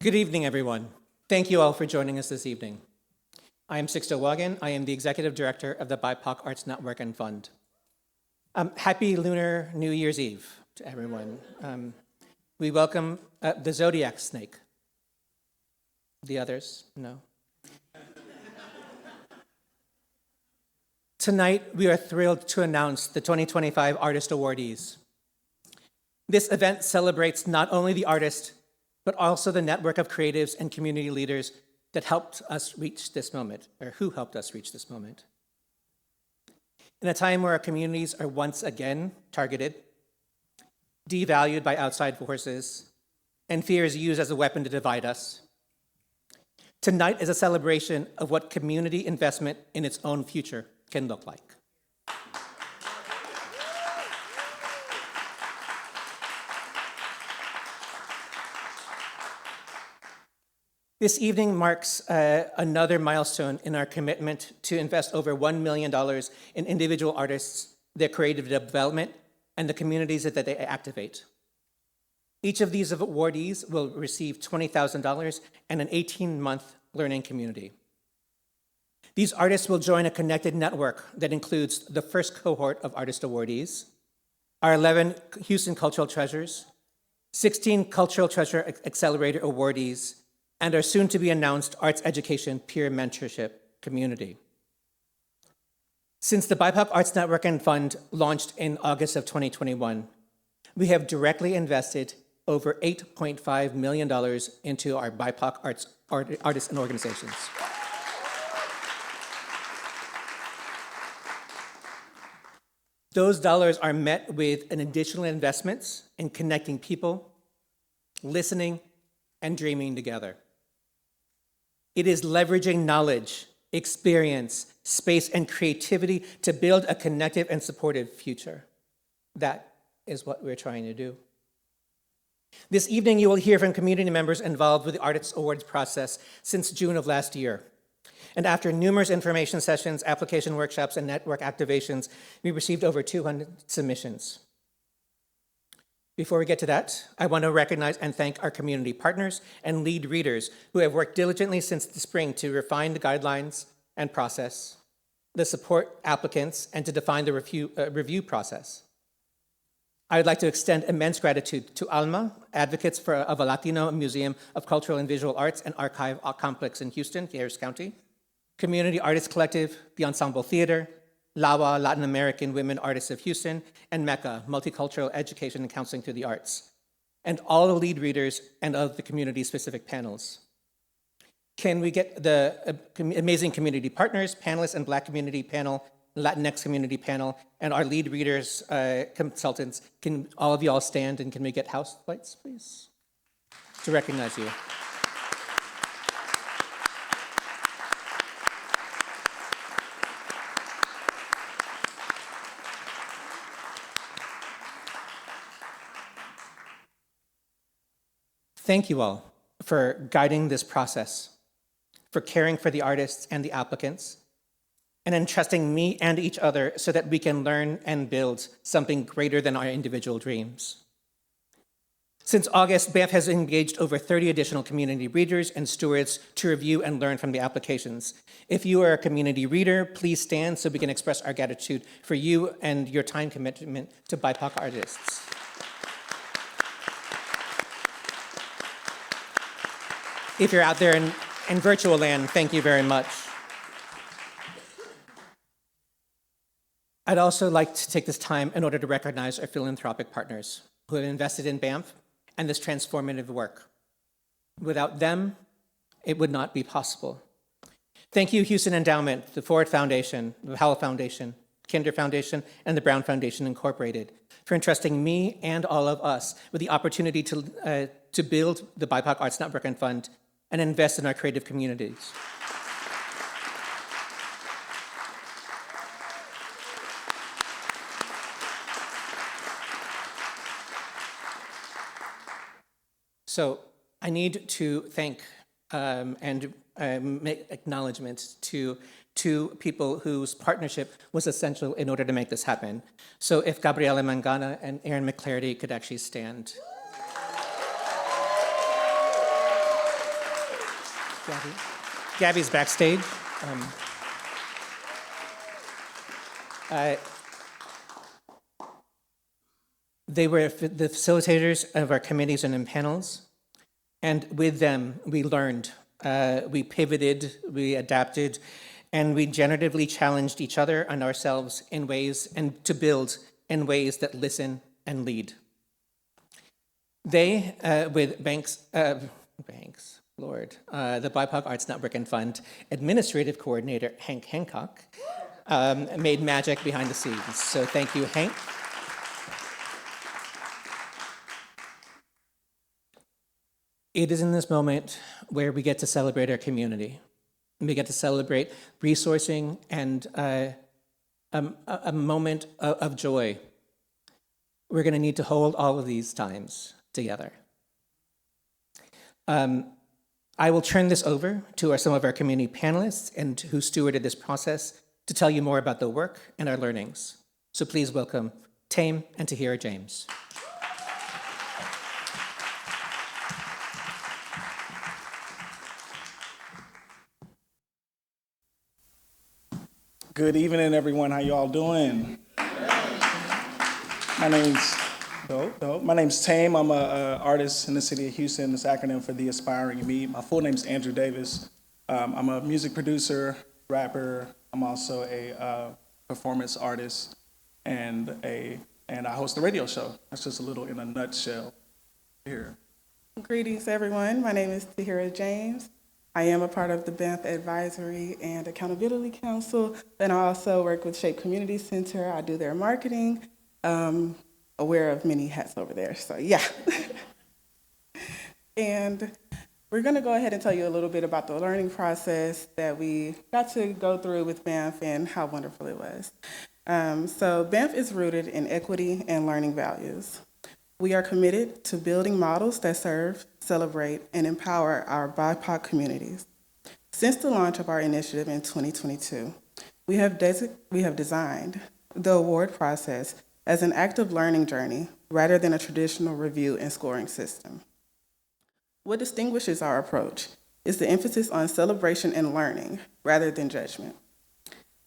Good evening, everyone. Thank you all for joining us this evening. I am Sixto Wagan. I am the Executive Director of the BIPOC Arts Network and Fund. Happy Lunar New Year's Eve to everyone. We welcome the Zodiac Snake. The others? No. Tonight, we are thrilled to announce the 2025 Artist Awardees. This event celebrates not only the artist, but also the network of creatives and community leaders that helped us reach this moment, or who helped us reach this moment. In a time where our communities are once again targeted, devalued by outside forces, and fear is used as a weapon to divide us, tonight is a celebration of what community investment in its own future can look like. This evening marks another milestone in our commitment to invest over $1 million in individual artists, their creative development, and the communities that they activate. Each of these awardees will receive $20,000 and an 18-month learning community. These artists will join a connected network that includes the first cohort of Artist Awardees, our 11 Houston Cultural Treasures, 16 Cultural Treasure Accelerator Awardees, and our soon-to-be-announced Arts Education Peer Mentorship Community. Since the BIPOC Arts Network and Fund launched in August of 2021, we have directly invested over $8.5 million into our BIPOC artists and organizations. Those dollars are met with an additional investments in connecting people, listening, and dreaming together. It is leveraging knowledge, experience, space, and creativity to build a connective and supportive future. That is what we're trying to do. This evening, you will hear from community members involved with the Artist Awards process since June of last year. And after numerous information sessions, application workshops, and network activations, we received over 200 submissions. Before we get to that, I want to recognize and thank our community partners and lead readers who have worked diligently since the spring to refine the guidelines and process, to support applicants, and to define the review process. I would like to extend immense gratitude to ALMA, advocates of a Latino Museum of Cultural and Visual Arts and Archive Complex in Houston, Harris County, Community Artists Collective, the Ensemble Theater, LAWA, Latin American Women Artists of Houston, and MECA, Multicultural Education and Counseling Through the Arts, and all the lead readers and of the community-specific panels. Can we get the amazing community partners, panelists, and Black community panel, Latinx community panel, and our lead readers, consultants, can all of you all stand, and can we get house lights, please, to recognize you? Thank you all for guiding this process, for caring for the artists and the applicants, and entrusting me and each other so that we can learn and build something greater than our individual dreams. Since August, BANF has engaged over 30 additional community readers and stewards to review and learn from the applications. If you are a community reader, please stand so we can express our gratitude for you and your time commitment to BIPOC artists. If you're out there in virtual land, thank you very much. I'd also like to take this time in order to recognize our philanthropic partners who have invested in BANF and this transformative work. Without them, it would not be possible. Thank you, Houston Endowment, the Ford Foundation, the Howell Foundation, Kinder Foundation, and the Brown Foundation Incorporated for entrusting me and all of us with the opportunity to build the BIPOC Arts Network and Fund and invest in our creative communities. So I need to thank and make acknowledgement to two people whose partnership was essential in order to make this happen. So if Gabriela Mangana and Aaron McClarty could actually stand. Gabby. Gabby's backstage. Uh, they were the facilitators of our committees and in panels, and with them, we learned, we pivoted, we adapted, and we generatively challenged each other and ourselves in ways, and to build in ways that listen and lead. They, with the BIPOC Arts Network and Fund Administrative Coordinator, Hank Hancock, made magic behind the scenes. So thank you, Hank. It is in this moment where we get to celebrate our community. We get to celebrate resourcing and a moment of joy. We're going to need to hold all of these times together. I will turn this over to some of our community panelists and who stewarded this process to tell you more about the work and our learnings. So please welcome Tame and Tahira James. Good evening, everyone. How y'all doing? My name's Tame. I'm an artist in the city of Houston. This acronym for The Aspiring Me. My full name's Andrew Davis. I'm a music producer, rapper. I'm also a performance artist, and I host a radio show. That's just a little in a nutshell here. Greetings, everyone. My name is Tahira James. I am a part of the BANF Advisory and Accountability Council, and I also work with Shape Community Center. I do their marketing, aware of many hats over there, so yeah. And we're gonna go ahead and tell you a little bit about the learning process that we got to go through with BANF and how wonderful it was. So BANF is rooted in equity and learning values. We are committed to building models that serve, celebrate, and empower our BIPOC communities. Since the launch of our initiative in 2022, we have designed the award process as an active learning journey rather than a traditional review and scoring system. What distinguishes our approach is the emphasis on celebration and learning rather than judgment.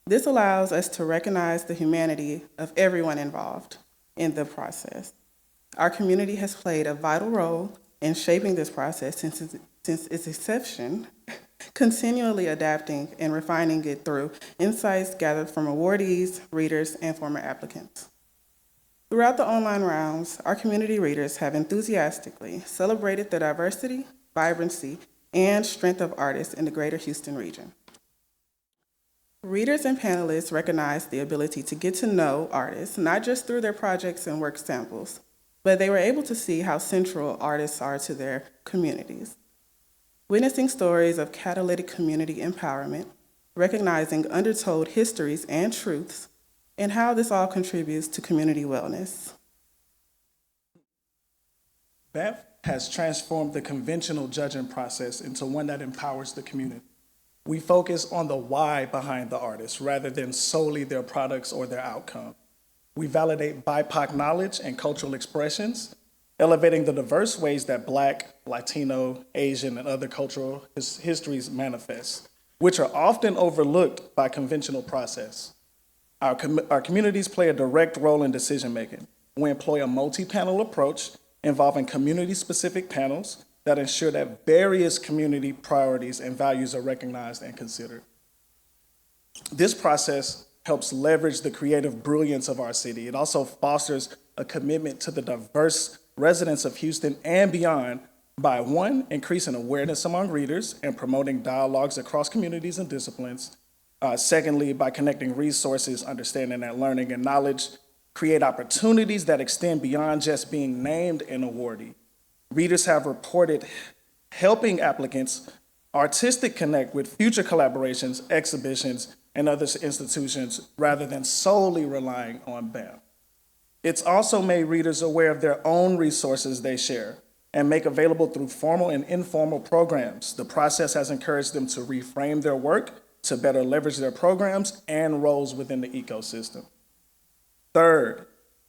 This allows us to recognize the humanity of everyone involved in the process. Our community has played a vital role in shaping this process since its inception, continually adapting and refining it through insights gathered from awardees, readers, and former applicants. Throughout the online rounds, our community readers have enthusiastically celebrated the diversity, vibrancy, and strength of artists in the Greater Houston region. Readers and panelists recognize the ability to get to know artists, not just through their projects and work samples, but they were able to see how central artists are to their communities. Witnessing stories of catalytic community empowerment, recognizing undertold histories and truths, and how this all contributes to community wellness. BANF has transformed the conventional judging process into one that empowers the community. We focus on the why behind the artist rather than solely their products or their outcome. We validate BIPOC knowledge and cultural expressions, elevating the diverse ways that Black, Latino, Asian, and other cultural histories manifest, which are often overlooked by conventional process. Our communities play a direct role in decision-making. We employ a multi-panel approach involving community-specific panels that ensure that various community priorities and values are recognized and considered. This process helps leverage the creative brilliance of our city. It also fosters a commitment to the diverse residents of Houston and beyond by, one, increasing awareness among readers and promoting dialogues across communities and disciplines. Secondly, by connecting resources, understanding that learning and knowledge create opportunities that extend beyond just being named an awardee. Readers have reported helping applicants artistic connect with future collaborations, exhibitions, and other institutions rather than solely relying on BANF. It's also made readers aware of their own resources they share and make available through formal and informal programs. The process has encouraged them to reframe their work to better leverage their programs and roles within the ecosystem. Third,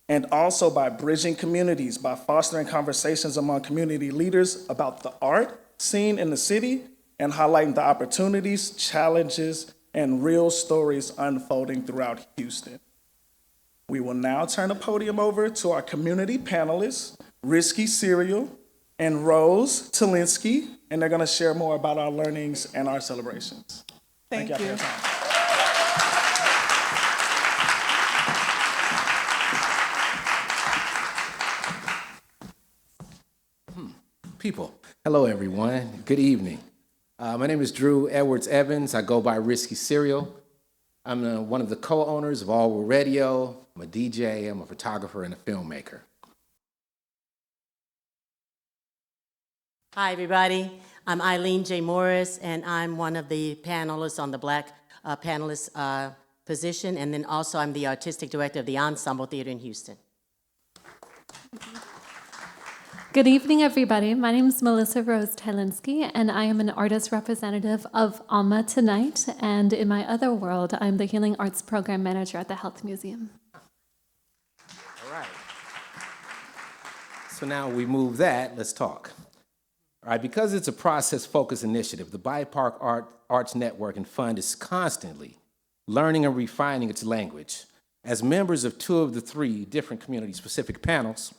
and also by bridging communities, by fostering conversations among community leaders about the art scene in the city and highlighting the opportunities, challenges, and real stories unfolding throughout Houston. We will now turn the podium over to our community panelists, Risky Cereal and Rose Talinsky, and they're going to share more about our learnings and our celebrations. Thank you for you. your time. People, hello everyone, good evening. My name is Drew Edwards Evans. I go by Risky Cereal. I'm one of the co-owners of All World Radio. I'm a DJ, I'm a photographer, and a filmmaker. Hi, everybody. I'm Eileen J. Morris, and I'm one of the panelists on the Black panelist position, and then also I'm the artistic director of the Ensemble Theater in Houston. Good evening, everybody. My name is Melissa Rose Talinsky, and I am an artist representative of Alma Tonight. And in my other world, I'm the Healing Arts Program Manager at the Health Museum. All right. So now we move that, let's talk. All right, because it's a process-focused initiative, the BIPOC Arts Network and Fund is constantly learning and refining its language. As members of 2 of the 3 different community-specific panels,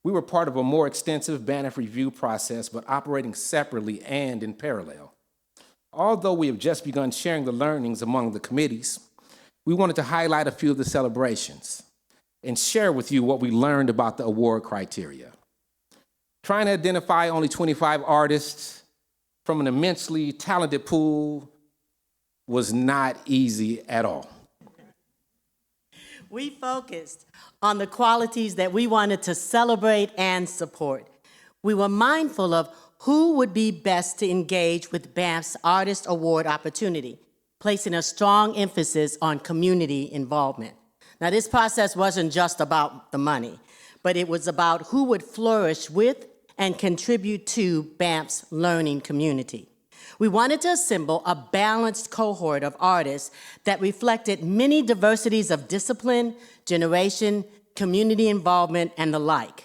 we were part of a more extensive BANF review process, but operating separately and in parallel. Although we have just begun sharing the learnings among the committees, we wanted to highlight a few of the celebrations and share with you what we learned about the award criteria. Trying to identify only 25 artists from an immensely talented pool was not easy at all. We focused on the qualities that we wanted to celebrate and support. We were mindful of who would be best to engage with BANF's Artist Award opportunity, placing a strong emphasis on community involvement. Now, this process wasn't just about the money, but it was about who would flourish with and contribute to BANF's learning community. We wanted to assemble a balanced cohort of artists that reflected many diversities of discipline, generation, community involvement, and the like.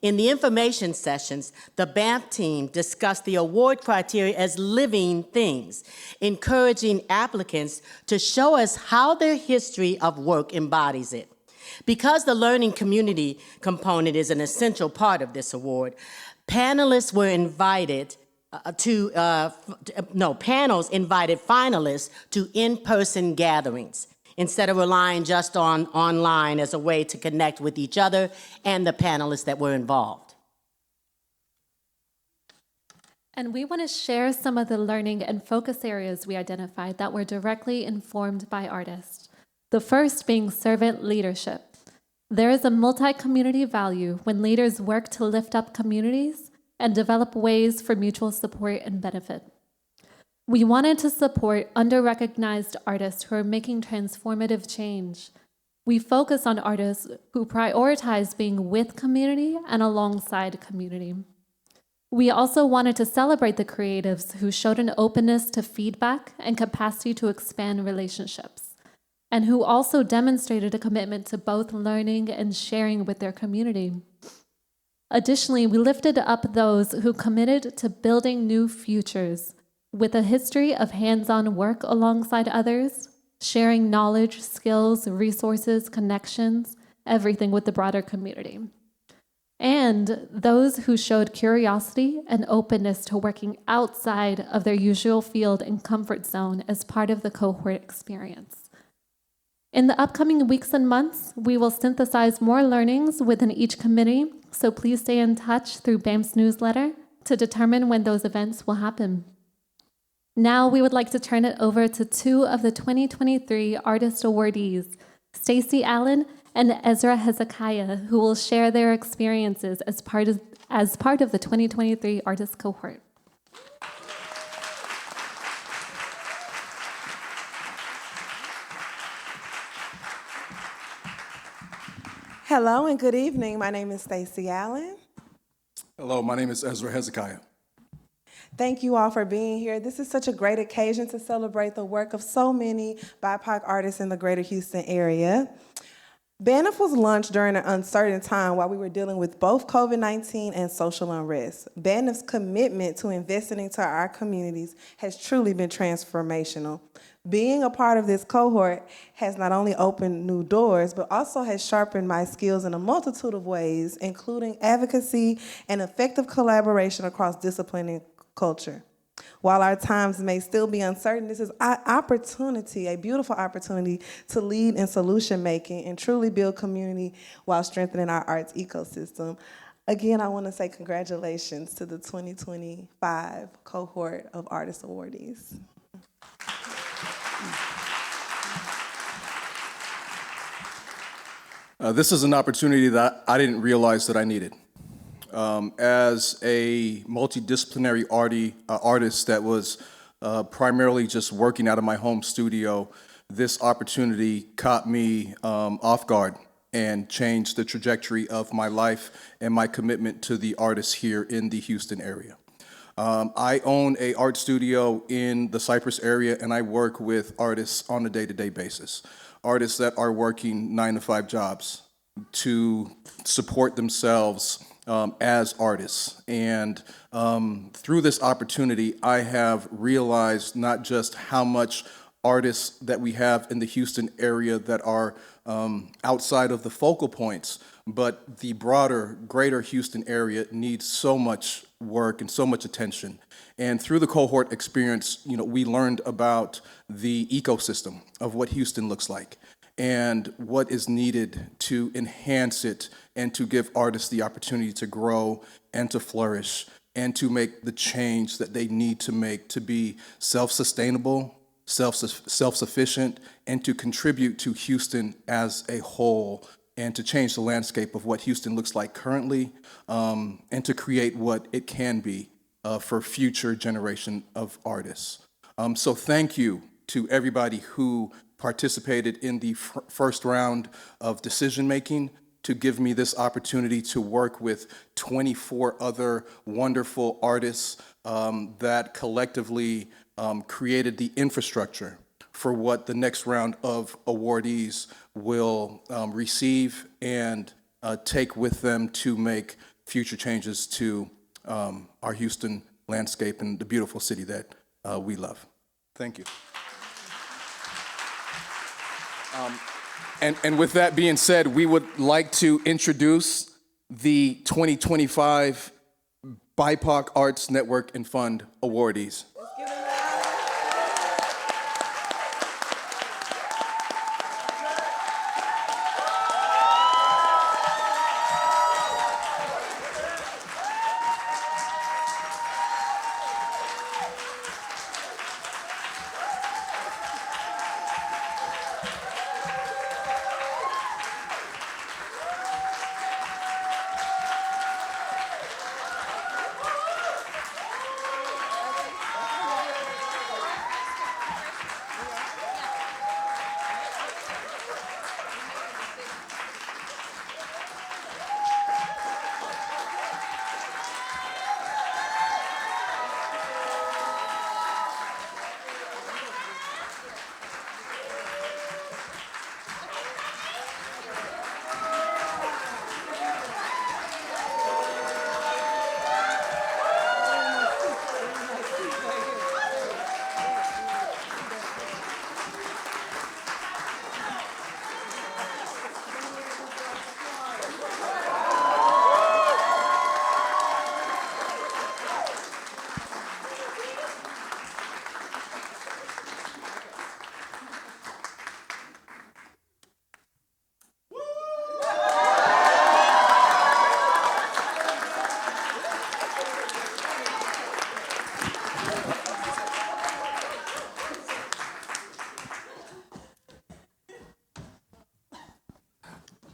In the information sessions, the BANF team discussed the award criteria as living things, encouraging applicants to show us how their history of work embodies it. Because the learning community component is an essential part of this award, panels invited finalists to in-person gatherings instead of relying just on online as a way to connect with each other and the panelists that were involved. And we want to share some of the learning and focus areas we identified that were directly informed by artists. The first being servant leadership. There is a multi-community value when leaders work to lift up communities and develop ways for mutual support and benefit. We wanted to support under-recognized artists who are making transformative change. We focus on artists who prioritize being with community and alongside community. We also wanted to celebrate the creatives who showed an openness to feedback and capacity to expand relationships, and who also demonstrated a commitment to both learning and sharing with their community. Additionally, we lifted up those who committed to building new futures with a history of hands-on work alongside others, sharing knowledge, skills, resources, connections, everything with the broader community. And those who showed curiosity and openness to working outside of their usual field and comfort zone as part of the cohort experience. In the upcoming weeks and months, we will synthesize more learnings within each committee, so please stay in touch through BAMF's newsletter to determine when those events will happen. Now we would like to turn it over to 2 of the 2023 Artist Awardees, Stacey Allen and Ezra Hezekiah, who will share their experiences as part of the 2023 Artist Cohort. Hello and good evening. My name is Stacey Allen. Hello, my name is Ezra Hezekiah. Thank you all for being here. This is such a great occasion to celebrate the work of so many BIPOC artists in the Greater Houston area. BANF was launched during an uncertain time while we were dealing with both COVID-19 and social unrest. BANF's commitment to investing into our communities has truly been transformational. Being a part of this cohort has not only opened new doors, but also has sharpened my skills in a multitude of ways, including advocacy and effective collaboration across discipline and culture. While our times may still be uncertain, this is an opportunity, a beautiful opportunity to lead in solution making and truly build community while strengthening our arts ecosystem. Again, I want to say congratulations to the 2025 cohort of Artist Awardees. This is an opportunity that I didn't realize that I needed. As a multidisciplinary artist that was primarily just working out of my home studio, this opportunity caught me off guard and changed the trajectory of my life and my commitment to the artists here in the Houston area. I own an art studio in the Cypress area, and I work with artists on a day-to-day basis. Artists that are working 9-to-5 jobs to support themselves as artists. And through this opportunity, I have realized not just how much artists that we have in the Houston area that are outside of the focal points, but the broader Greater Houston area needs so much work and so much attention. And through the cohort experience, we learned about the ecosystem of what Houston looks like and what is needed to enhance it and to give artists the opportunity to grow and to flourish and to make the change that they need to make to be self-sustainable, self-sufficient, and to contribute to Houston as a whole and to change the landscape of what Houston looks like currently and to create what it can be for future generation of artists. So thank you to everybody who participated in the first round of decision-making to give me this opportunity to work with 24 other wonderful artists that collectively created the infrastructure for what the next round of awardees will receive and take with them to make future changes to our Houston landscape and the beautiful city that we love. Thank you. And with that being said, we would like to introduce the 2025 BIPOC Arts Network and Fund awardees.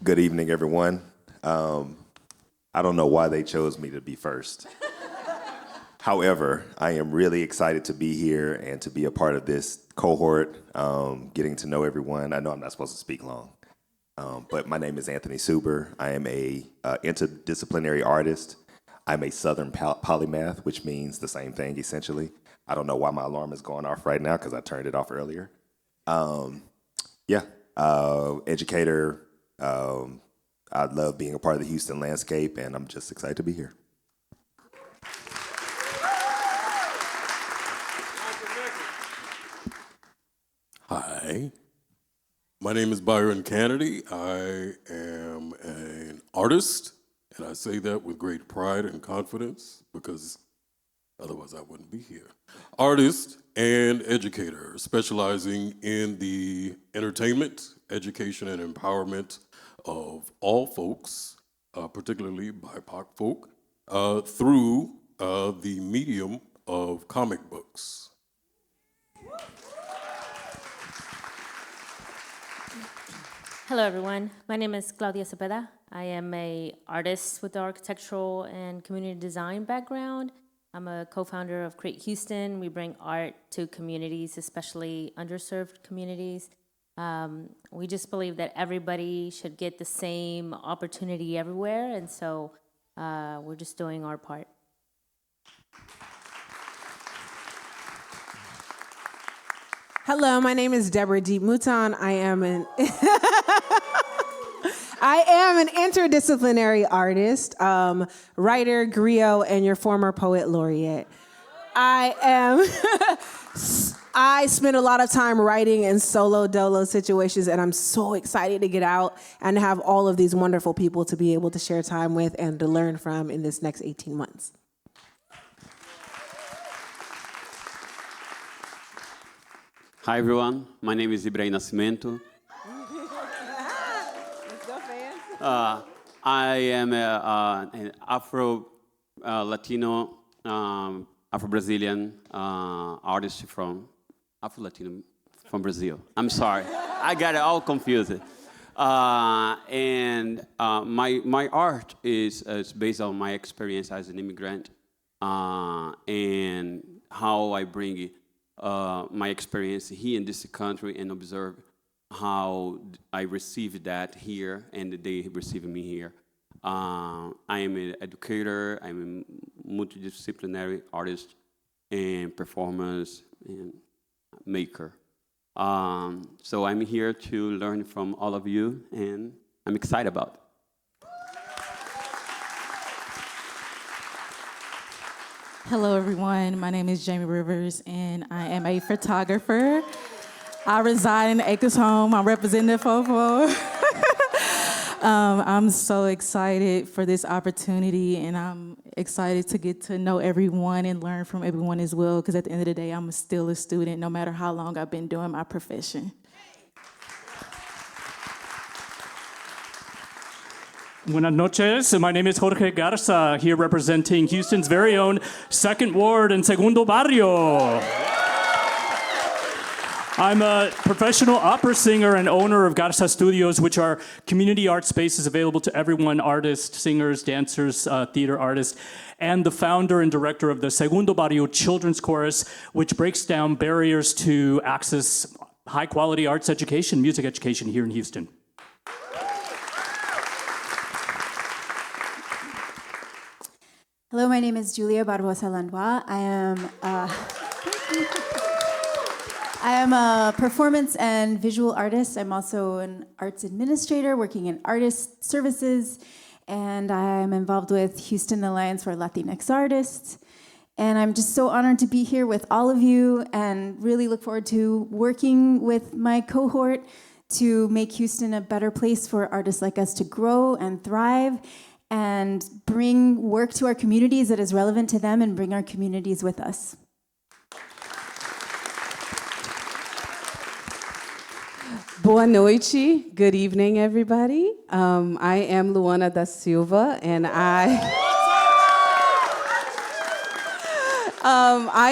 Good evening, everyone. I don't know why they chose me to be first. However, I am really excited to be here and to be a part of this cohort, getting to know everyone. I know I'm not supposed to speak long, but my name is Anthony Suber. I am a interdisciplinary artist. I'm a Southern polymath, which means the same thing, essentially. I don't know why my alarm is going off right now because I turned it off earlier. Educator, I love being a part of the Houston landscape, and I'm just excited to be here. Hi, my name is Byron Kennedy. I am an artist, and I say that with great pride and confidence because otherwise I wouldn't be here. Artist and educator, specializing in the entertainment, education, and empowerment of all folks, particularly BIPOC folk, through the medium of comic books. Hello, everyone. My name is Claudia Cepeda. I am an artist with architectural and community design background. I'm a co-founder of Greater Houston. We bring art to communities, especially underserved communities. We just believe that everybody should get the same opportunity everywhere, and so we're just doing our part. Hello, my name is Deborah Deep Mouton. I am an interdisciplinary artist, writer, griot, and your former poet laureate. I spend a lot of time writing in solo dolo situations, and I'm so excited to get out and have all of these wonderful people to be able to share time with and to learn from in this next 18 months. Hi everyone, my name is Ibrahim Nascimento. I am an Afro-Latino, Afro-Brazilian artist from Afro-Latino from Brazil. I'm sorry, I got it all confused. And my art is based on my experience as an immigrant and how I bring my experience here in this country and observe how I received that here and they receive me here. I am an educator, I'm a multidisciplinary artist and performance and maker. So I'm here to learn from all of you and I'm excited about it. Hello, everyone. My name is Jamie Rivers, and I am a photographer. I reside in the Acres home. I'm representing Fofo. I'm so excited for this opportunity, and I'm excited to get to know everyone and learn from everyone as well, because at the end of the day, I'm still a student, no matter how long I've been doing my profession. Buenas noches. My name is Jorge Garza, here representing Houston's very own Second Ward and Segundo Barrio. I'm a professional opera singer and owner of Garza Studios, which are community art spaces available to everyone, artists, singers, dancers, theater artists, and the founder and director of the Segundo Barrio Children's Chorus, which breaks down barriers to access high-quality arts education, music education here in Houston. Hello, my name is Julia Barbosa Landois. I am a performance and visual artist. I'm also an arts administrator working in artist services, and I'm involved with Houston Alliance for Latinx Artists. And I'm just so honored to be here with all of you and really look forward to working with my cohort to make Houston a better place for artists like us to grow and thrive and bring work to our communities that is relevant to them and bring our communities with us. Boa noite. Good evening, everybody. I am Luana da Silva, and I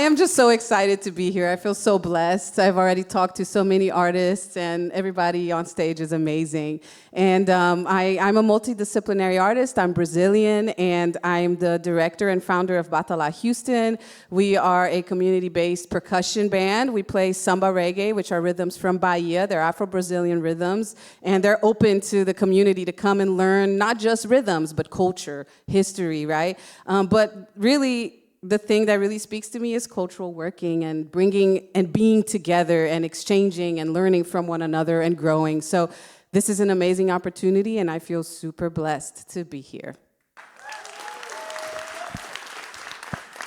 am just so excited to be here. I feel so blessed. I've already talked to so many artists, and everybody on stage is amazing. And I'm a multidisciplinary artist. I'm Brazilian, and I'm the director and founder of Batalá Houston. We are a community-based percussion band. We play samba reggae, which are rhythms from Bahia. They're Afro-Brazilian rhythms, and they're open to the community to come and learn not just rhythms, but culture, history, right? But really, the thing that really speaks to me is cultural working and bringing and being together and exchanging and learning from one another and growing. So This is an amazing opportunity, and I feel super blessed to be here.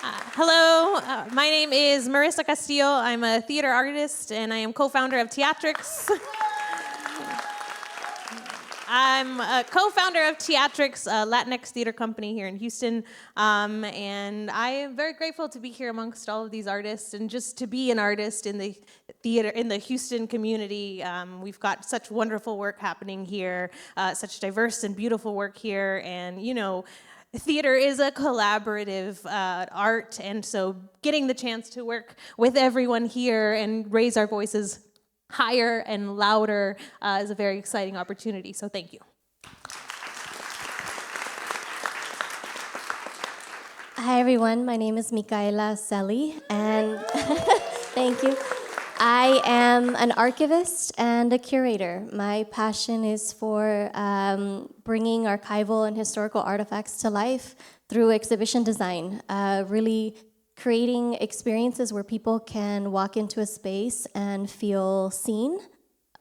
Hello, my name is Marissa Castillo. I'm a theater artist, and I am co-founder of Teatrix. I'm a co-founder of Teatrix, a Latinx theater company here in Houston, and I am very grateful to be here amongst all of these artists and just to be an artist in the theater, in the Houston community. We've got such wonderful work happening here, such diverse and beautiful work here, and you know, theater is a collaborative art, and so getting the chance to work with everyone here and raise our voices higher and louder is a very exciting opportunity, so thank you. Hi everyone, my name is Micaela Selly, and thank you. I am an archivist and a curator. My passion is for bringing archival and historical artifacts to life through exhibition design, really creating experiences where people can walk into a space and feel seen,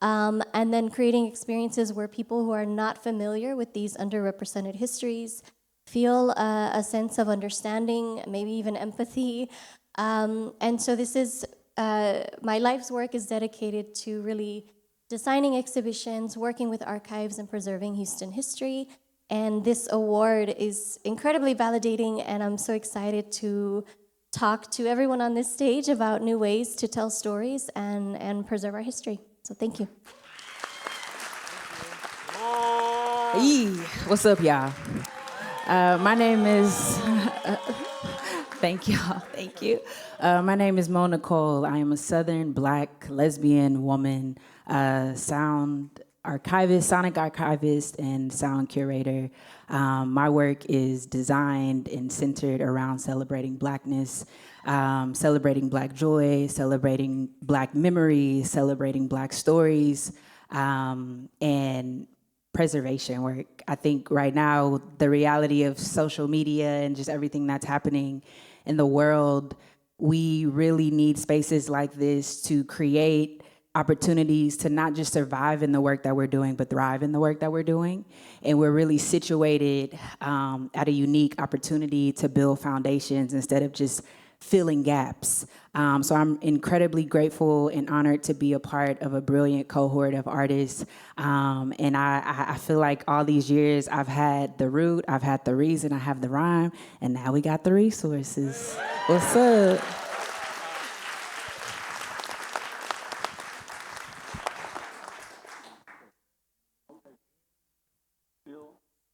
and then creating experiences where people who are not familiar with these underrepresented histories feel a sense of understanding, maybe even empathy. And so this is, my life's work is dedicated to really designing exhibitions, working with archives, and preserving Houston history. And this award is incredibly validating, and I'm so excited to talk to everyone on this stage about new ways to tell stories and preserve our history. So thank you. Hey, what's up, y'all? My name is, thank y'all, thank you. My name is Mona Cole. I am a Southern Black lesbian woman, sound archivist, sonic archivist, and sound curator. My work is designed and centered around celebrating Blackness, celebrating Black joy, celebrating Black memory, celebrating Black stories, and preservation work. I think right now, the reality of social media and just everything that's happening in the world, we really need spaces like this to create opportunities to not just survive in the work that we're doing, but thrive in the work that we're doing. And we're really situated at a unique opportunity to build foundations instead of just filling gaps. So I'm incredibly grateful and honored to be a part of a brilliant cohort of artists. And I feel like all these years I've had the root, I've had the reason, I have the rhyme, and now we got the resources. What's up?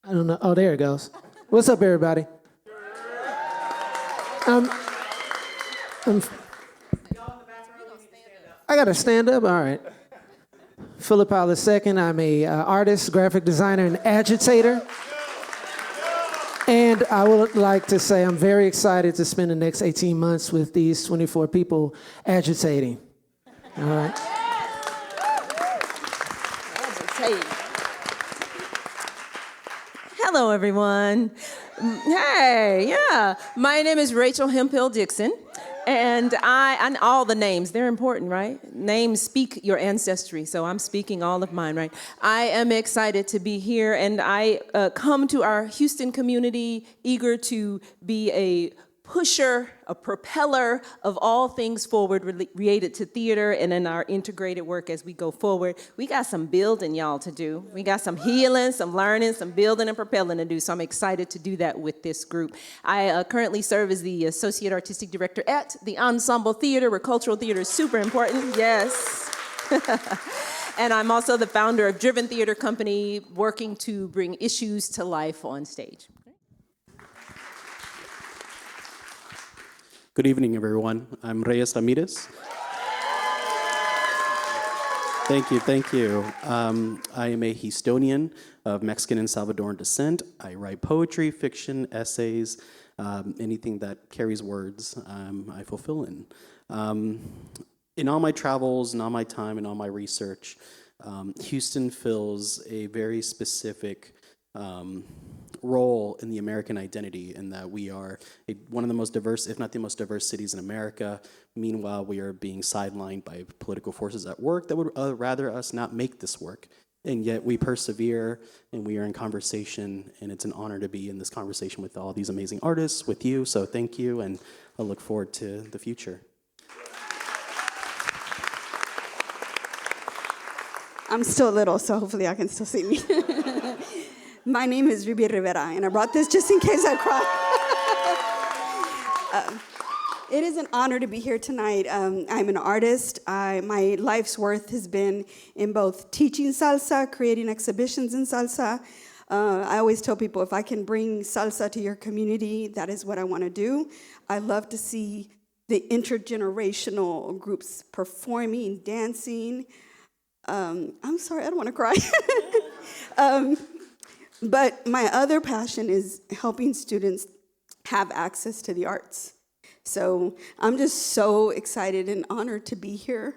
I don't know. Oh, there it goes. What's up, everybody? I got to stand up? All right. Philip Powell II. I'm a artist, graphic designer, and agitator. And I would like to say I'm very excited to spend the next 18 months with these 24 people agitating. All right. Hello, everyone. Hey, yeah. My name is Rachel Hemphill Dixon, and and all the names, they're important, right? Names speak your ancestry, so I'm speaking all of mine, right? I am excited to be here, and I come to our Houston community eager to be a pusher, a propeller of all things forward related to theater and in our integrated work as we go forward. We got some building, y'all, to do. We got some healing, some learning, some building and propelling to do, so I'm excited to do that with this group. I currently serve as the Associate Artistic Director at the Ensemble Theater, where cultural theater is super important, yes. And I'm also the founder of Driven Theater Company, working to bring issues to life on stage. Good evening, everyone. I'm Reyes Ramirez. Thank you, thank you. I am a Houstonian of Mexican and Salvadoran descent. I write poetry, fiction, essays, anything that carries words, I fulfill in. In all my travels, and all my time, and all my research, Houston fills a very specific role in the American identity, in that we are one of the most diverse, if not the most diverse cities in America. Meanwhile, we are being sidelined by political forces at work that would rather us not make this work. and yet we persevere and we are in conversation, and it's an honor to be in this conversation with all these amazing artists, with you, so thank you, and I look forward to the future. I'm still little, so hopefully I can still see me. My name is Ruby Rivera, and I brought this just in case I cry. It is an honor to be here tonight. I'm an artist. My life's worth has been in both teaching salsa, creating exhibitions in salsa. I always tell people, if I can bring salsa to your community, that is what I want to do. I love to see the intergenerational groups performing, dancing. I'm sorry, I don't want to cry. But my other passion is helping students have access to the arts. So I'm just so excited and honored to be here,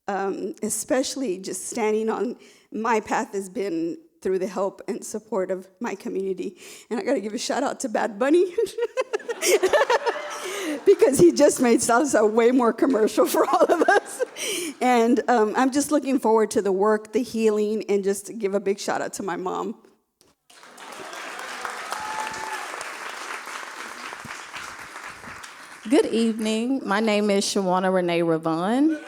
especially just standing on my path has been through the help and support of my community. And I got to give a shout out to Bad Bunny because he just made salsa way more commercial for all of us. And I'm just looking forward to the work, the healing, and just to give a big shout out to my mom. Good evening. My name is Shawana Renee Ravon.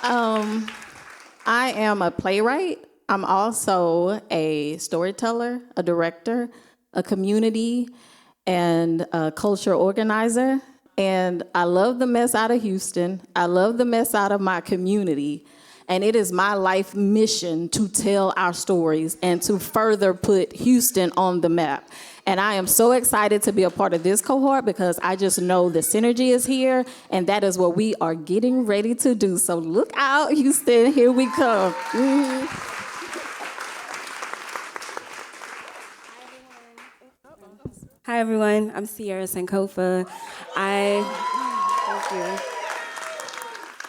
I am a playwright. I'm also a storyteller, a director, a community, and a culture organizer. And I love the mess out of Houston. I love the mess out of my community. And it is my life mission to tell our stories and to further put Houston on the map. And I am so excited to be a part of this cohort because I just know the synergy is here, and that is what we are getting ready to do. So look out, Houston, here we come. Hi everyone, I'm Sierra Sankofa. Thank you.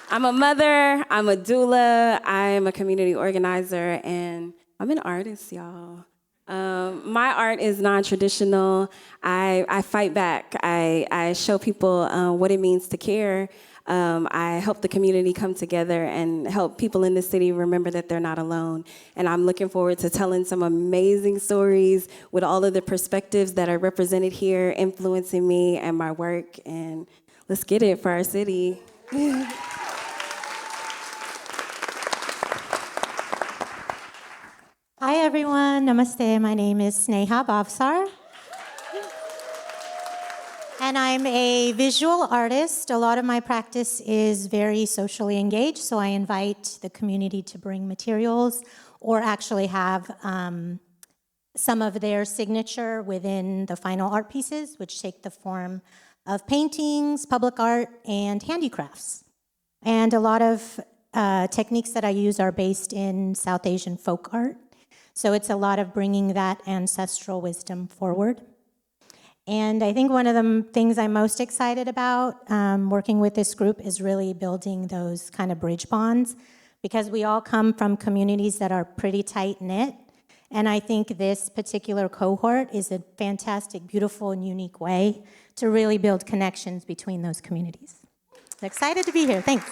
I'm a mother, I'm a doula, I'm a community organizer, and I'm an artist, y'all. My art is non-traditional. I fight back. I show people what it means to care. I help the community come together and help people in the city remember that they're not alone. And I'm looking forward to telling some amazing stories with all of the perspectives that are represented here, influencing me and my work. And let's get it for our city. Hi everyone, namaste. My name is Sneha Bhavsar. And I'm a visual artist. A lot of my practice is very socially engaged, so I invite the community to bring materials or actually have some of their signature within the final art pieces, which take the form of paintings, public art, and handicrafts. And a lot of techniques that I use are based in South Asian folk art. So it's a lot of bringing that ancestral wisdom forward. And I think one of the things I'm most excited about working with this group is really building those kind of bridge bonds, because we all come from communities that are pretty tight-knit. And I think this particular cohort is a fantastic, beautiful, and unique way to really build connections between those communities. So excited to be here. Thanks.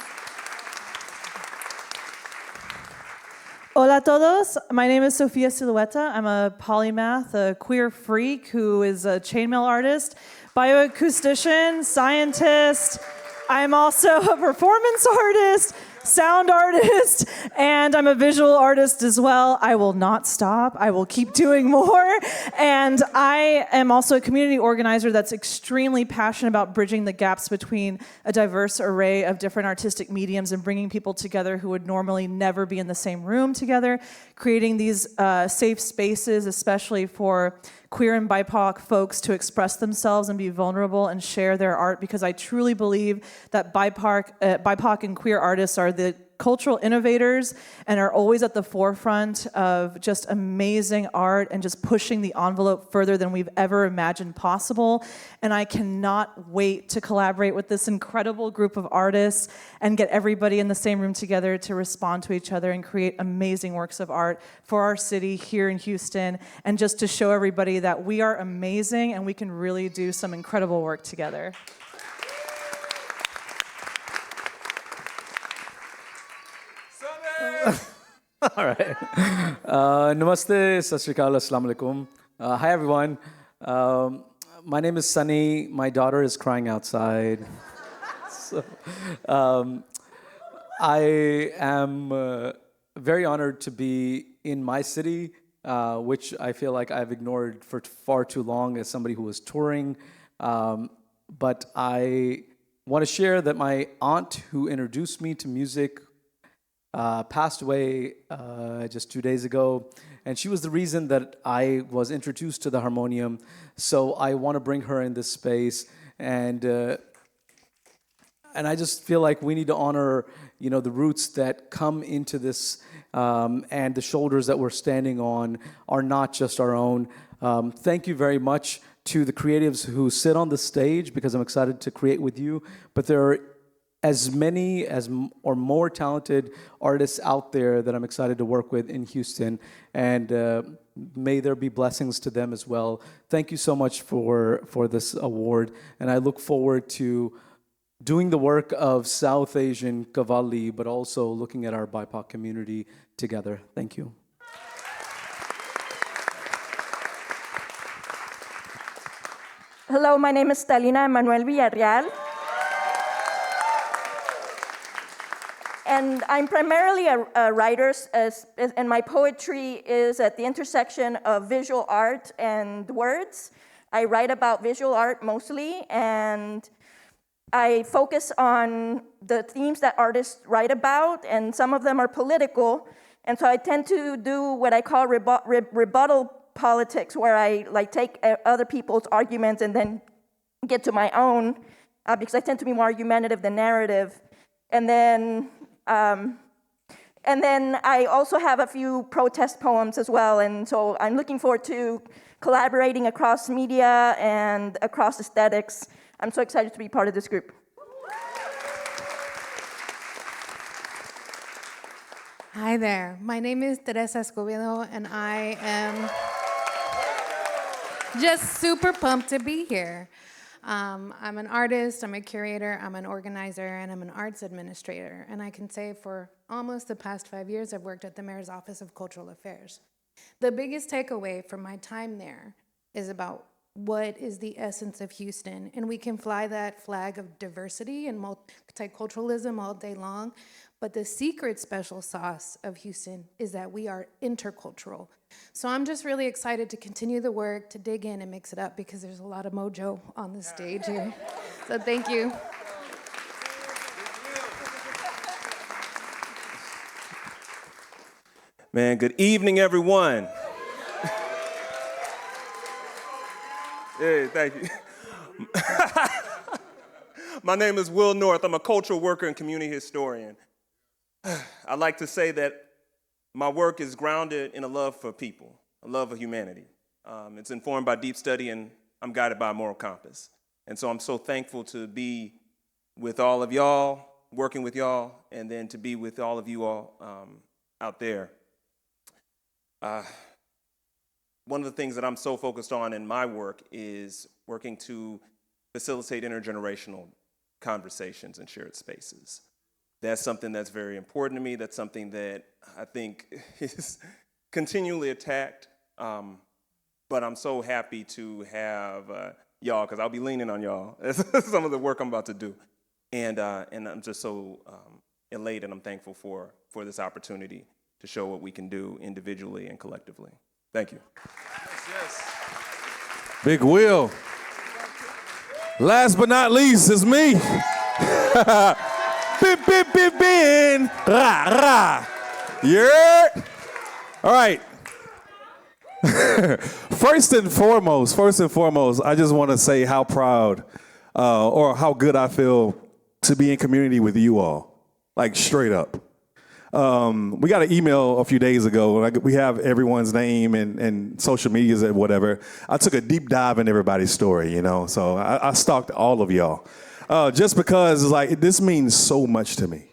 Hola a todos. My name is Sofia Silueta. I'm a polymath, a queer freak who is a chainmail artist, bioacoustician, scientist. I'm also a performance artist, sound artist, and I'm a visual artist as well. I will not stop. I will keep doing more. And I am also a community organizer that's extremely passionate about bridging the gaps between a diverse array of different artistic mediums and bringing people together who would normally never be in the same room together, creating these safe spaces, especially for queer and BIPOC folks to express themselves and be vulnerable and share their art, because I truly believe that BIPOC and queer artists are the cultural innovators and are always at the forefront of just amazing art and just pushing the envelope further than we've ever imagined possible. And I cannot wait to collaborate with this incredible group of artists and get everybody in the same room together to respond to each other and create amazing works of art for our city here in Houston, and just to show everybody that we are amazing and we can really do some incredible work together. All right. Namaste, Sat Sri Akal, Assalamu Alaikum. Hi, everyone. My name is Sunny. My daughter is crying outside. So, I am very honored to be in my city, which I feel like I've ignored for far too long as somebody who was touring. But I want to share that my aunt, who introduced me to music, passed away just 2 days ago, and she was the reason that I was introduced to the harmonium. So I want to bring her in this space, and I just feel like we need to honor, the roots that come into this, and the shoulders that we're standing on are not just our own. Thank you very much to the creatives who sit on the stage, because I'm excited to create with you. But there are as many or more talented artists out there that I'm excited to work with in Houston, and may there be blessings to them as well. Thank you so much for this award, and I look forward to doing the work of South Asian Qawwali, but also looking at our BIPOC community together. Thank you. Hello, my name is Stalina Manuel Villarreal. And I'm primarily a writer, and my poetry is at the intersection of visual art and words. I write about visual art mostly, and I focus on the themes that artists write about, and some of them are political. And so I tend to do what I call rebuttal politics, where I take other people's arguments and then get to my own, because I tend to be more argumentative than narrative. And then I also have a few protest poems as well, and so I'm looking forward to collaborating across media and across aesthetics. I'm so excited to be part of this group. Hi there, my name is Teresa Escobedo, and I am just super pumped to be here. I'm an artist, I'm a curator, I'm an organizer, and I'm an arts administrator. And I can say for almost the past 5 years, I've worked at the Mayor's Office of Cultural Affairs. The biggest takeaway from my time there is about what is the essence of Houston. And we can fly that flag of diversity and multiculturalism all day long, but the secret special sauce of Houston is that we are intercultural. So I'm just really excited to continue the work, to dig in and mix it up, because there's a lot of mojo on the stage here. So thank you. Man, good evening, everyone. Hey, thank you. My name is Will North. I'm a cultural worker and community historian. I like to say that my work is grounded in a love for people, a love of humanity. It's informed by deep study, and I'm guided by a moral compass. And so I'm so thankful to be with all of y'all, working with y'all, and then to be with all of you all out there. One of the things that I'm so focused on in my work is working to facilitate intergenerational conversations and shared spaces. That's something that's very important to me. That's something that I think is continually attacked. But I'm so happy to have y'all, because I'll be leaning on y'all as some of the work I'm about to do. And I'm just so elated, and I'm thankful for this opportunity to show what we can do individually and collectively. Thank you. Yes. Big Will. Last but not least is me. Bin. Rah. Yeah. All right. First and foremost, I just want to say how proud or how good I feel to be in community with you all. Like, straight up. We got an email a few days ago. We have everyone's name and social medias and whatever. I took a deep dive in everybody's story, so I stalked all of y'all. Just because it's like, this means so much to me.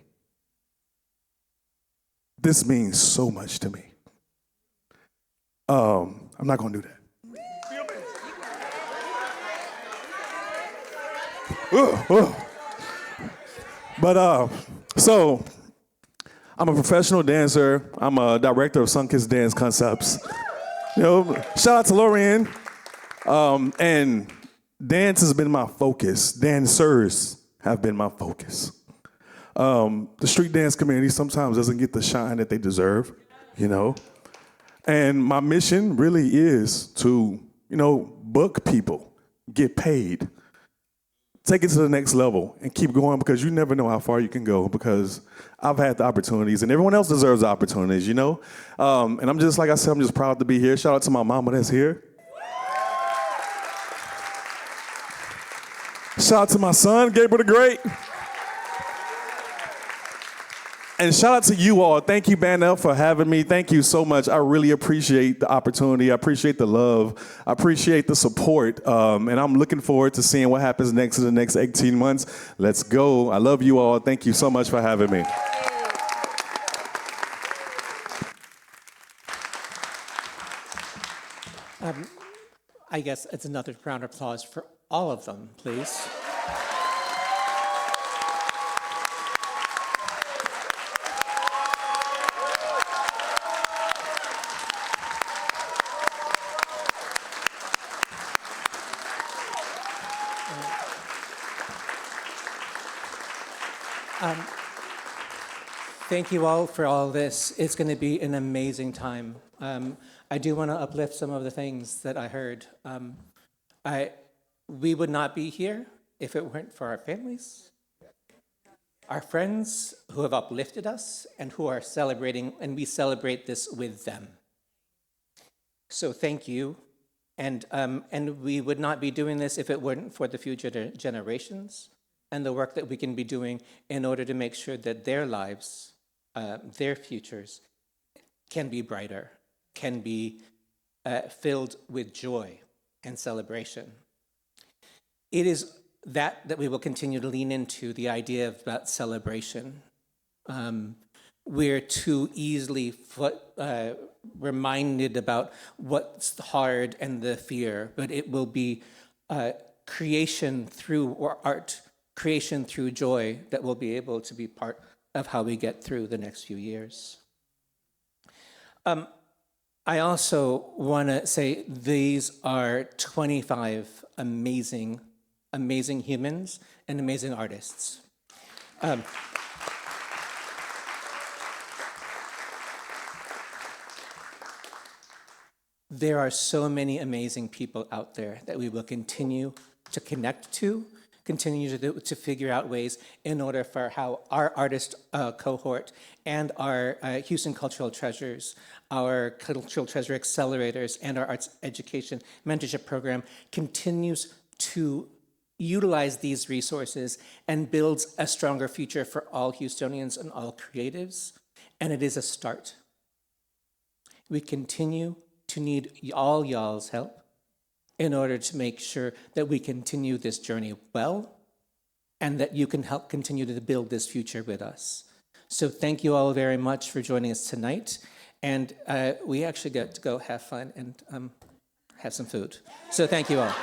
This means so much to me. I'm not gonna do that. But so I'm a professional dancer. I'm a director of Sunkissed Dance Concepts. You know, shout out to Lorianne. And dance has been my focus. Dancers have been my focus. The street dance community sometimes doesn't get the shine that they deserve, you know. And my mission really is to, you know, book people, get paid, take it to the next level, and keep going, because you never know how far you can go, because I've had the opportunities and everyone else deserves the opportunities, you know? And I'm just, like I said, I'm just proud to be here. Shout out to my mama that's here. Shout out to my son, Gabriel the Great. And shout out to you all. Thank you, BANF, for having me. Thank you so much. I really appreciate the opportunity. I appreciate the love. I appreciate the support. And I'm looking forward to seeing what happens next in the next 18 months. Let's go. I love you all. Thank you so much for having me. I guess it's another round of applause for all of them, please. Thank you all for all this. It's going to be an amazing time. I do want to uplift some of the things that I heard. We would not be here if it weren't for our families, our friends who have uplifted us and who are celebrating, and we celebrate this with them. So thank you. And we would not be doing this if it weren't for the future generations and the work that we can be doing in order to make sure that their lives, their futures, can be brighter, can be filled with joy and celebration. It is that we will continue to lean into, the idea about celebration. We're too easily reminded about what's hard and the fear, but it will be creation through art, creation through joy that will be able to be part of how we get through the next few years. I also want to say these are 25 amazing, amazing humans and amazing artists. There are so many amazing people out there that we will continue to connect to, continue to figure out ways in order for how our artist cohort and our Houston Cultural Treasures, our Cultural Treasure Accelerators, and our Arts Education Mentorship Program continues to utilize these resources and builds a stronger future for all Houstonians and all creatives. And it is a start. We continue to need all y'all's help in order to make sure that we continue this journey well and that you can help continue to build this future with us. So thank you all very much for joining us tonight. And we actually get to go have fun and have some food. So thank you all.